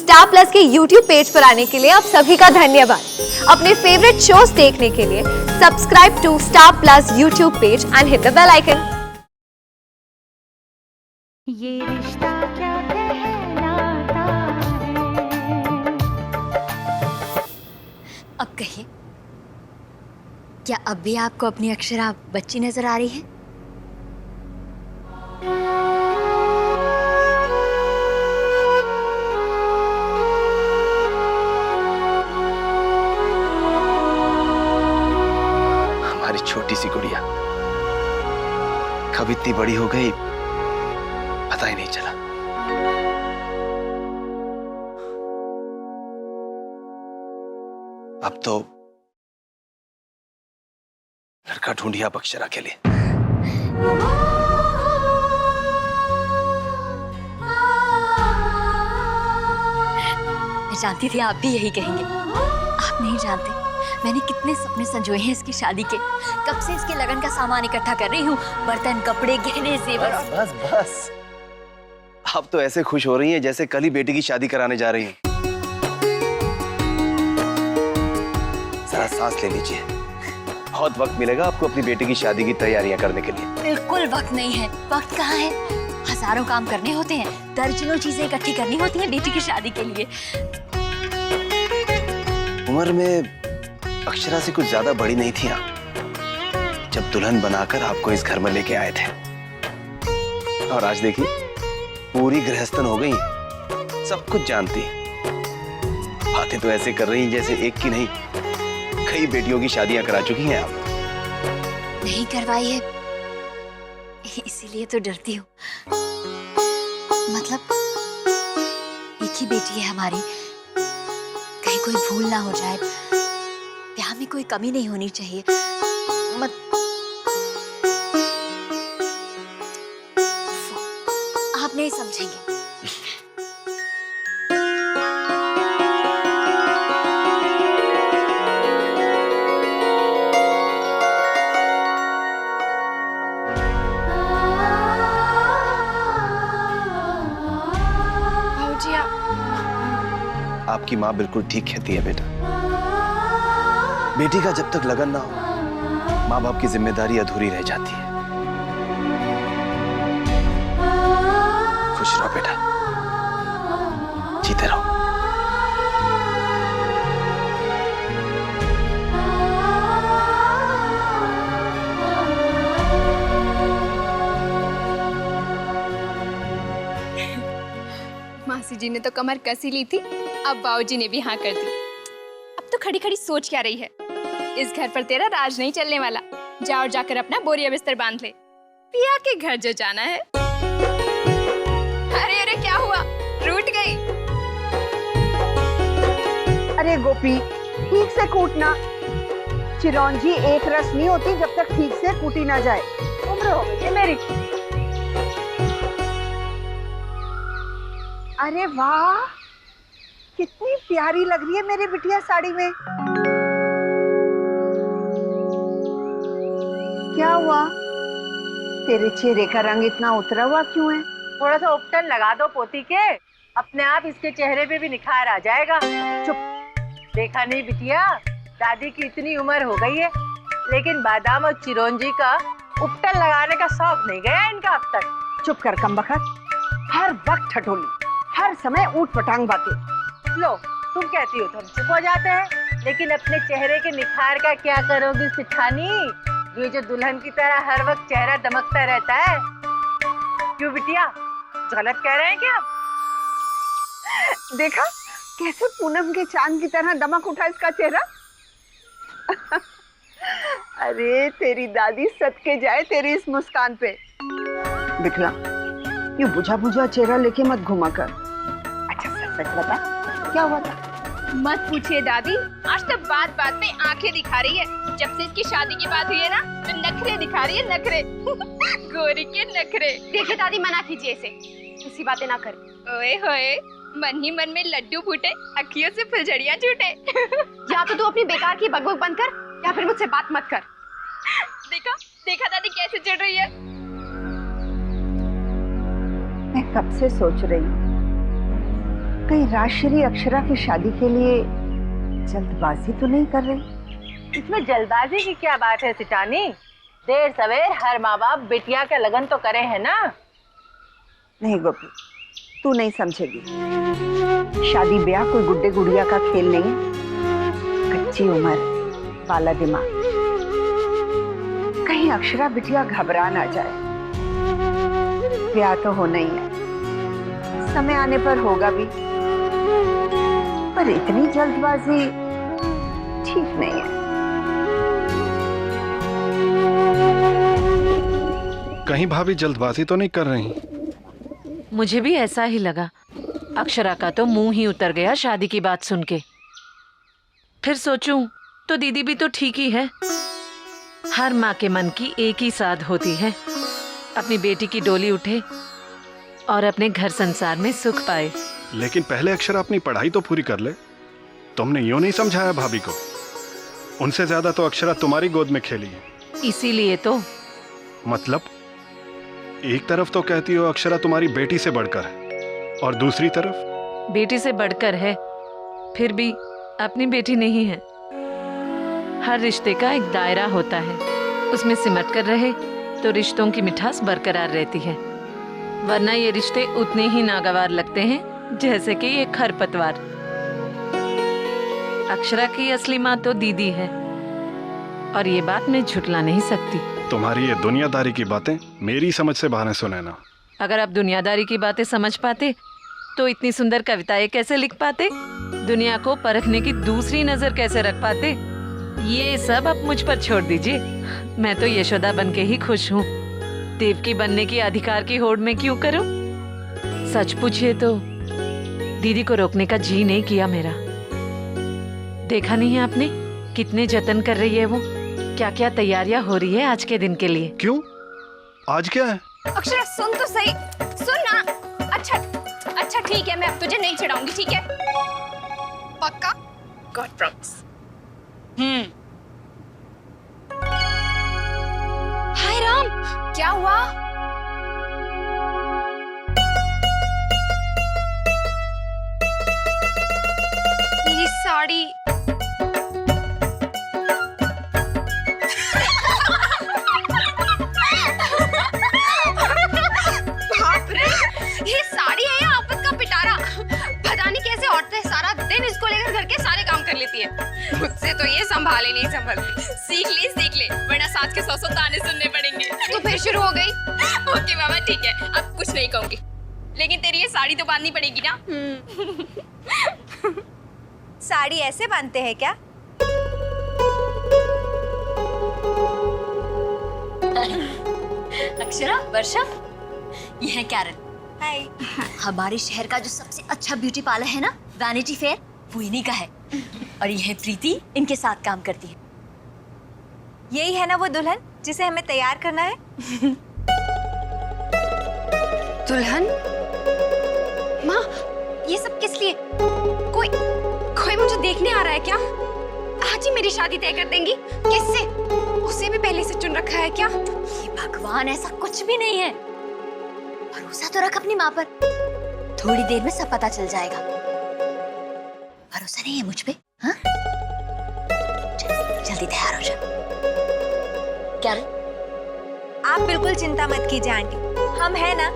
Star plus के YouTube page पर आने के लिए आप सभी का धन्यवाद। अपने फेवरेट शोज देखने के लिए subscribe to Star Plus YouTube page and hit the bell icon. Yeh Rishta क्या कहलाता है। अब कहिए, क्या अब भी आपको अपनी अक्षरा बच्ची नजर आ रही है? हमारी छोटी सी गुड़िया कब इतनी बड़ी हो गई पता ही नहीं चला। अब तो लड़का ढूंढिए आप अक्षरा के लिए। मैं जानती थी आप भी यही कहेंगे। आप नहीं जानते मैंने कितने सपने संजोए हैं इसकी शादी के। कब से इसके लगन का सामान इकट्ठा कर रही हूँ, बर्तन, कपड़े, गहने, जेवर। बस बस बस, आप तो ऐसे खुश हो रही हैं जैसे कल ही बेटी की शादी कराने जा रही हैं। जरा सांस ले लीजिए, बहुत वक्त मिलेगा आपको अपनी बेटी की शादी की तैयारियां करने के लिए। बिल्कुल वक्त नहीं है। वक्त कहाँ है? हजारों काम करने होते हैं, दर्जनों चीजें इकट्ठी करनी होती हैं बेटी की शादी के लिए। उम्र में अक्षरा से कुछ ज्यादा बड़ी नहीं थी आप जब दुल्हन बनाकर आपको इस घर में लेके आए थे, और आज देखिए पूरी गृहस्थन हो गई, सब कुछ जानती है। बातें तो ऐसे कर रही हैं जैसे एक की नहीं कई बेटियों की शादियां करा चुकी हैं आप। नहीं करवाई है इसीलिए तो डरती हूँ। मतलब एक ही बेटी है हमारी, कहीं कोई भूल ना हो जाए, ब्याह में कोई कमी नहीं होनी चाहिए। आप नहीं समझेंगे। आपकी माँ बिल्कुल ठीक कहती है बेटा, बेटी का जब तक लगन ना हो माँ बाप की जिम्मेदारी अधूरी रह जाती है। खुश रहो बेटा, जीते रहो। मासी जी ने तो कमर कस ही ली थी, अब बाबूजी ने भी हाँ कर दी। अब तो खड़ी खड़ी सोच क्या रही है, इस घर पर तेरा राज नहीं चलने वाला। जा और जाकर अपना बोरिया बिस्तर बांध ले, पिया के घर जो जाना है। अरे अरे क्या हुआ, रूठ गई? अरे गोपी, ठीक से कूटना। चिरौंजी एक रस नहीं होती जब तक ठीक से कूटी ना जाए। उम्र हो गई है मेरी। अरे वाह, कितनी प्यारी लग रही है मेरी बिटिया साड़ी में। क्या हुआ, तेरे चेहरे का रंग इतना उतरा हुआ क्यों है? थोड़ा सा उपटन लगा दो पोती के, अपने आप इसके चेहरे पे भी निखार आ जाएगा। चुप, देखा नहीं बिटिया, दादी की इतनी उम्र हो गई है लेकिन बादाम और चिरौंजी का उपटन लगाने का शौक नहीं गया इनका अब तक। चुप कर कमबख्त, हर वक्त ठठोली, हर समय ऊट पटांग बातें। लो, तुम कहती हो तो हम चुप हो जाते हैं, लेकिन अपने चेहरे के निखार का क्या करोगी सिठानी? ये जो दुल्हन की तरह हर वक्त चेहरा दमकता रहता है। क्यों बिटिया, गलत कह रहे हैं क्या? देखा कैसे पूनम के चांद की तरह दमक उठा इसका चेहरा। अरे तेरी दादी सदके जाए तेरी इस मुस्कान पे। बिटला, ये बुझा बुझा चेहरा लेके मत घुमा कर। अच्छा सच बता, क्या हुआ था? मत पूछिए दादी, आज तक बात बात में आंखें दिखा रही है। जब से इसकी शादी की बात हुई है ना, तो नखरे दिखा रही है, नखरे। गोरी के नखरे। देखिए दादी, मना कीजिए इसे, ऐसी बातें ना कर। ओए होए, मन ही मन में लड्डू फूटे, अखियों से फुलझड़ियां छूटे। या तो तू अपनी बेकार की बकबक बंद कर या फिर मुझसे बात मत कर। देखा देखा दादी कैसे चिढ़ रही है। मैं कब से सोच रही हूँ कहीं राजश्री अक्षरा की शादी के लिए जल्दबाजी तो नहीं कर रही? इसमें जल्दबाजी की क्या बात है सिटानी? देर सवेर हर माँ बाप बिटिया का लगन तो करे है ना। नहीं गोपी, तू नहीं समझेगी। शादी ब्याह कोई गुड्डे गुड़िया का खेल नहीं है। कच्ची उम्र, बाला दिमाग। कहीं अक्षरा बिटिया घबरा ना जाए। ब्याह तो होना ही है, समय आने पर होगा भी, पर इतनी जल्दबाजी ठीक नहीं है। कहीं भाभी जल्दबाजी तो नहीं कर रही? मुझे भी ऐसा ही लगा। अक्षरा का तो मुंह ही उतर गया शादी की बात सुन के। फिर सोचूं तो दीदी भी तो ठीक ही है। हर माँ के मन की एक ही साध होती है, अपनी बेटी की डोली उठे और अपने घर संसार में सुख पाए। लेकिन पहले अक्षरा अपनी पढ़ाई तो पूरी कर ले। तुमने यूं नहीं समझाया भाभी को? उनसे ज्यादा तो अक्षरा तुम्हारी गोद में खेली है। इसीलिए तो। मतलब एक तरफ तो कहती हो अक्षरा तुम्हारी बेटी से बढ़कर है, और दूसरी तरफ बेटी से बढ़कर है, फिर भी अपनी बेटी नहीं है। हर रिश्ते का एक दायरा होता है, उसमें सिमट कर रहे तो रिश्तों की मिठास बरकरार रहती है, वरना ये रिश्ते उतने ही नागवार लगते हैं जैसे कि ये खरपतवार। अक्षरा की असली माँ तो दीदी है, और ये बात मैं झुटला नहीं सकती। तुम्हारी ये दुनियादारी की बातें मेरी समझ से बाहर है सुनैना। अगर आप दुनियादारी की बातें समझ पाते तो इतनी सुंदर कविताएं कैसे लिख पाते, दुनिया को परखने की दूसरी नजर कैसे रख पाते। ये सब आप मुझ पर छोड़ दीजिए। मैं तो यशोदा बन के ही खुश हूँ। देवकी बनने की अधिकार की होड़ में क्यों करूं? सच पूछिए तो दीदी को रोकने का जी नहीं किया मेरा। देखा नहीं है आपने कितने जतन कर रही है वो, क्या क्या तैयारियां हो रही है आज के दिन के लिए। क्यों, आज क्या है? अक्षरा सुन तो सही, सुन ना। अच्छा ठीक है, मैं अब तुझे नहीं चिढ़ाऊंगी, ठीक है? पक्का? God promise. हाय राम, क्या हुआ? मेरी साड़ी। बाप रे, ये साड़ी है या आफत का पिटारा? पता नहीं कैसे औरतें सारा दिन इसको लेकर घर के सारे काम कर लेती है। मुझसे तो ये संभाले नहीं संभल। सीख ले, वरना सास के 100 ताने सुनने पड़ेंगे। तो फिर शुरू हो गई? ओके बाबा ठीक है, अब कुछ नहीं कहूंगी, लेकिन तेरी ये साड़ी तो बांधनी पड़ेगी ना। साड़ी ऐसे बांधते हैं क्या? अक्षरा, वर्षा, ये है कैरन। हाय। हमारे शहर का जो सबसे अच्छा ब्यूटी पार्लर है ना, वैनिटी फेयर, वो इन्हीं का है। और ये है प्रीति, इनके साथ काम करती है। यही है ना वो दुल्हन जिसे हमें तैयार करना है? दुल्हन? माँ, ये सब किस लिए? कोई मुझे देखने आ रहा है क्या? आज ही मेरी शादी तय कर देंगी? किससे? उसे भी पहले से चुन रखा है क्या? ये भगवान, ऐसा कुछ भी नहीं है। भरोसा तो रख अपनी माँ पर, थोड़ी देर में सब पता चल जाएगा। भरोसा नहीं है मुझ पे? हाँ? जल्दी तैयार हो जा। क्या? आप बिल्कुल चिंता मत कीजिए आंटी, हम हैं ना।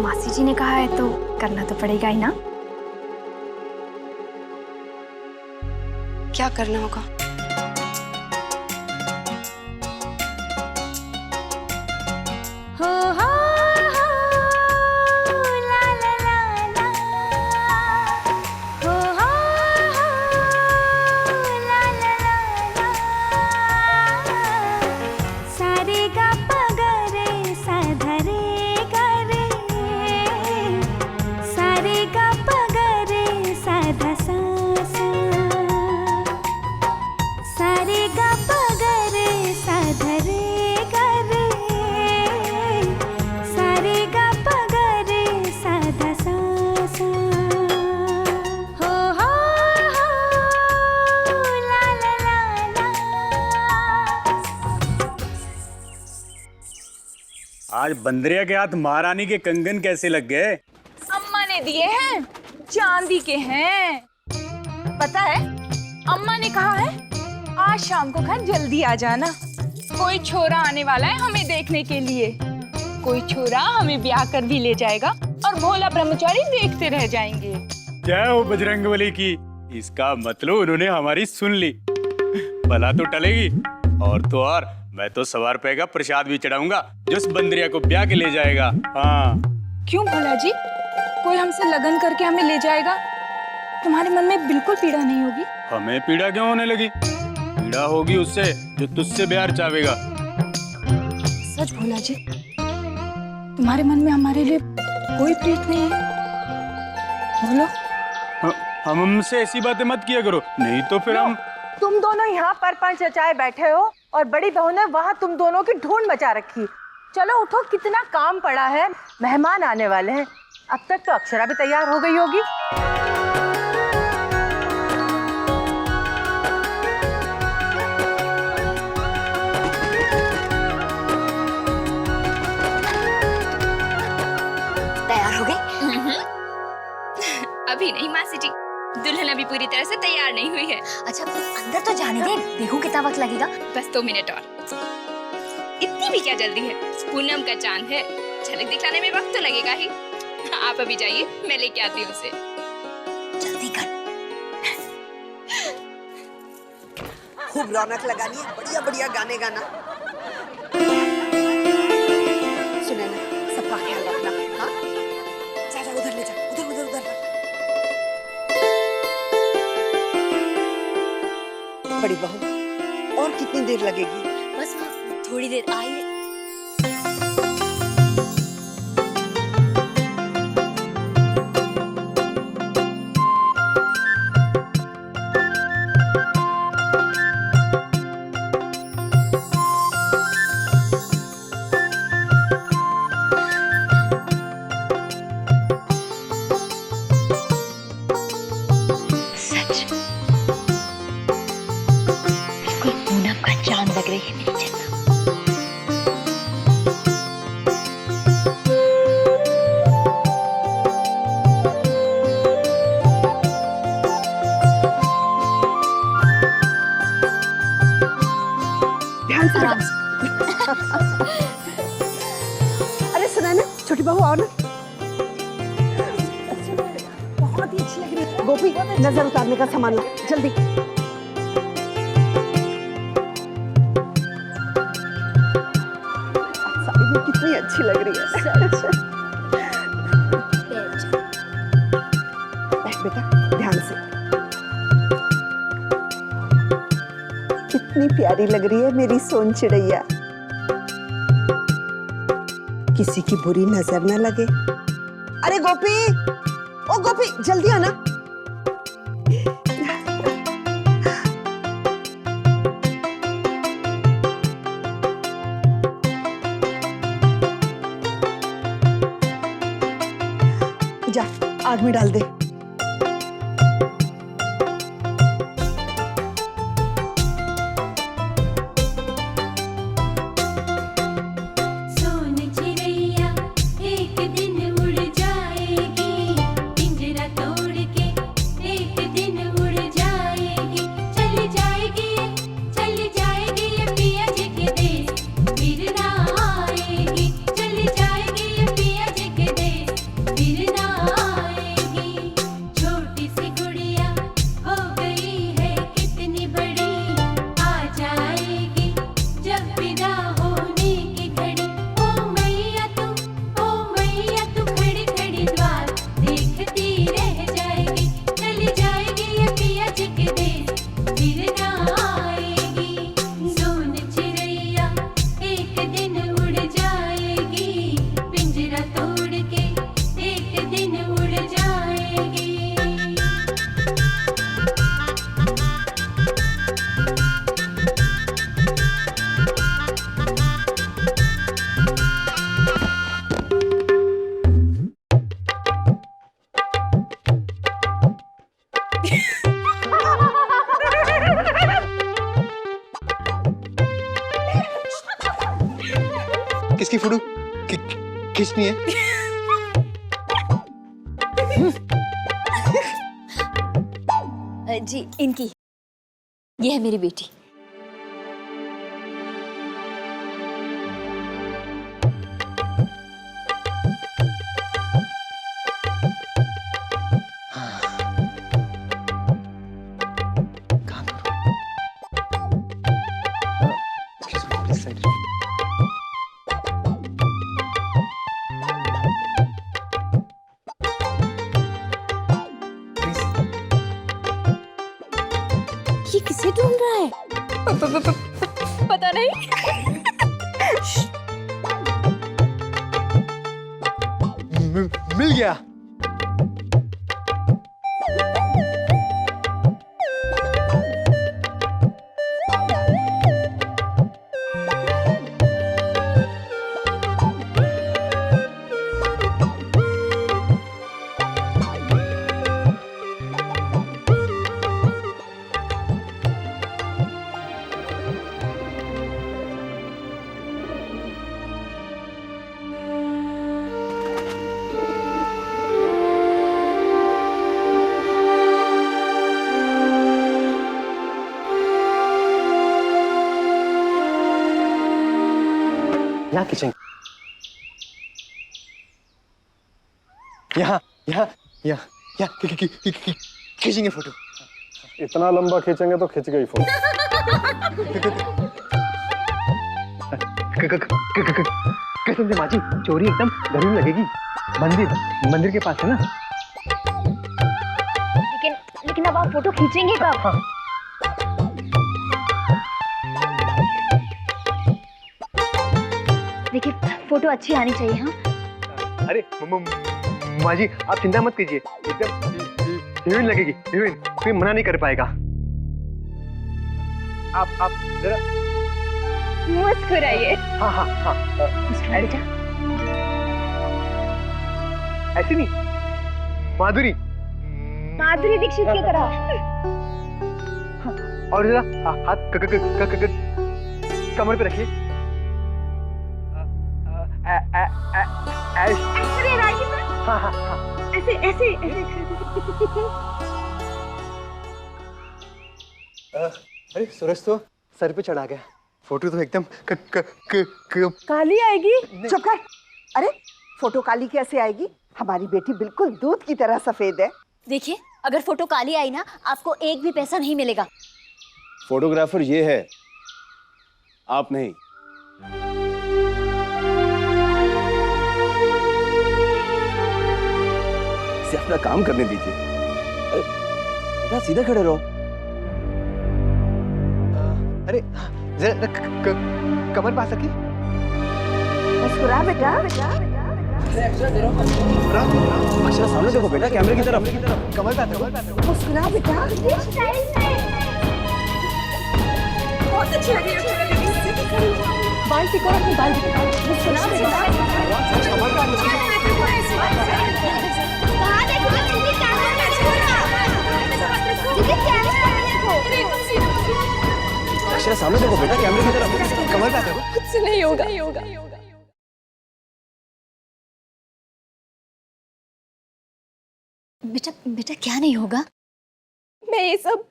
मासी जी ने कहा है तो करना तो पड़ेगा ही ना। क्या करना होगा? आज बंदरिया के हाथ महारानी के कंगन कैसे लग गए? अम्मा ने दिए हैं, चांदी के हैं। पता है, अम्मा ने कहा है आज शाम को घर जल्दी आ जाना। कोई छोरा आने वाला है हमें देखने के लिए। कोई छोरा हमें ब्याह कर भी ले जाएगा और भोला ब्रह्मचारी देखते रह जाएंगे। जय हो बजरंगबली की। इसका मतलब उन्होंने हमारी सुन ली। भला तो टलेगी। और तो और मैं तो 100 रुपए का प्रसाद भी चढ़ाऊंगा जो इस बंदरिया को ब्याह के ले जाएगा। हाँ। क्यों भोला जी, कोई हमसे लगन करके हमें ले जाएगा, तुम्हारे मन में बिल्कुल पीड़ा नहीं होगी? हमें पीड़ा क्यों होने लगी? पीड़ा होगी उससे जो तुझसे प्यार चाहेगा। सच भोला जी, तुम्हारे मन में हमारे लिए कोई प्रीत नहीं है? बोलो। हमसे ऐसी बातें मत किया करो, नहीं तो फिर हम। तुम दोनों यहाँ परपंच रचाए बैठे हो और बड़ी बहू ने वहाँ तुम दोनों की ढूंढ मचा रखी। चलो उठो, कितना काम पड़ा है, मेहमान आने वाले हैं। अब तक तो अक्षरा भी तैयार हो गई होगी। तैयार हो गई? अभी नहीं मासी जी, दुल्हन अभी पूरी तरह से तैयार नहीं हुई है। अच्छा अंदर तो जाने दे, देखो कितना वक्त लगेगा। बस 2 मिनट और। इतनी भी क्या जल्दी है, पूनम का चांद है, झलक दिखाने में वक्त तो लगेगा ही। आप अभी जाइए, मैं लेके आती हूँ उसे। जल्दी कर। खूब रौनक लगानी है, बढ़िया बढ़िया गाने गाना। सुने ना, सबका ख्याल रखना। हाँ, जा जा उधर ले जा, उधर उधर उधर। बड़ी बहू, और कितनी देर लगेगी? बस थोड़ी देर आई। सच बिल्कुल पूनम का चांद लग रही है मेरी जन्नत। ध्यान से आराम से। अरे सुना ना, छोटी बहू आओ ना। बहुत ही अच्छी लग रही है। गोपी, नजर उतारने का सामान ला जल्दी। साड़ी में कितनी अच्छी लग रही है। बैठ बेटा, ध्यान से। कितनी प्यारी लग रही है मेरी सोन चिड़ैया। किसी की बुरी नजर न लगे। अरे गोपी, ओ गोपी, जल्दी आना। जा, आग में डाल दे। खींचनी है? जी इनकी, ये है मेरी बेटी। ये किसे ढूंढ रहा है? पता नहीं। मिल गया। यहाँ किचन, यहाँ यहाँ यहाँ यहाँ खींचेंगे फोटो। इतना लंबा खींचेंगे तो खिंच गई फोटो। कसम से माँ जी, चोरी एकदम घर में लगेगी। मंदिर के पास है ना। लेकिन अब आप फोटो खींचेंगे कब? हाँ। देखिए फोटो अच्छी आनी चाहिए। हाँ अरे माँ जी, आप चिंता मत कीजिए, एकदम हीरोइन लगेगी, हीरोइन, कोई मना नहीं कर पाएगा। आप जरा मुस्कुराइए। हाँ हाँ हाँ, बेटा ऐसे नहीं, माधुरी दीक्षित की तरह। और जरा हाथ कमर पे रखिए। हाँ हाँ हाँ, ऐसे अरे सूरज तो सर पे चढ़ा गया। फोटो तो एकदम काली आएगी। चुप कर। अरे फोटो काली कैसे आएगी? हमारी बेटी बिल्कुल दूध की तरह सफेद है। देखिए अगर फोटो काली आई ना, आपको एक भी पैसा नहीं मिलेगा। फोटोग्राफर ये है, आप नहीं। इसे अपना काम करने दीजिए। बेटा सीधा खड़े रहो। अरे जरा कमर पा सकी। मुस्कुरा बेटा। अक्षरा सामने देखो बेटा, कैमरे की तरफ। कमर पे आते हो। मुस्कुरा बेटा। बहुत अच्छी लगी है। बाल टिको, अपनी बाल टिको। मुस्कुरा बेटा। अक्षरा सामने देखो बेटा, कैमरे की तरफ। कमर पे आते हो। कुछ नहीं होगा। बेटा क्या नहीं होगा? मैं ये सब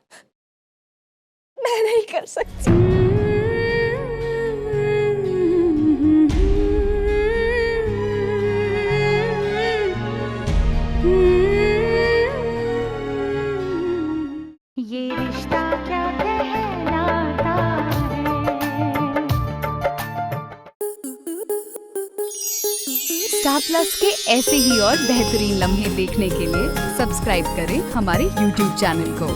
मैं नहीं कर सकती। ये रिश्ता क्या कहलाता है। स्टार प्लस के ऐसे ही और बेहतरीन लम्हे देखने के लिए सब्सक्राइब करें हमारे YouTube चैनल को।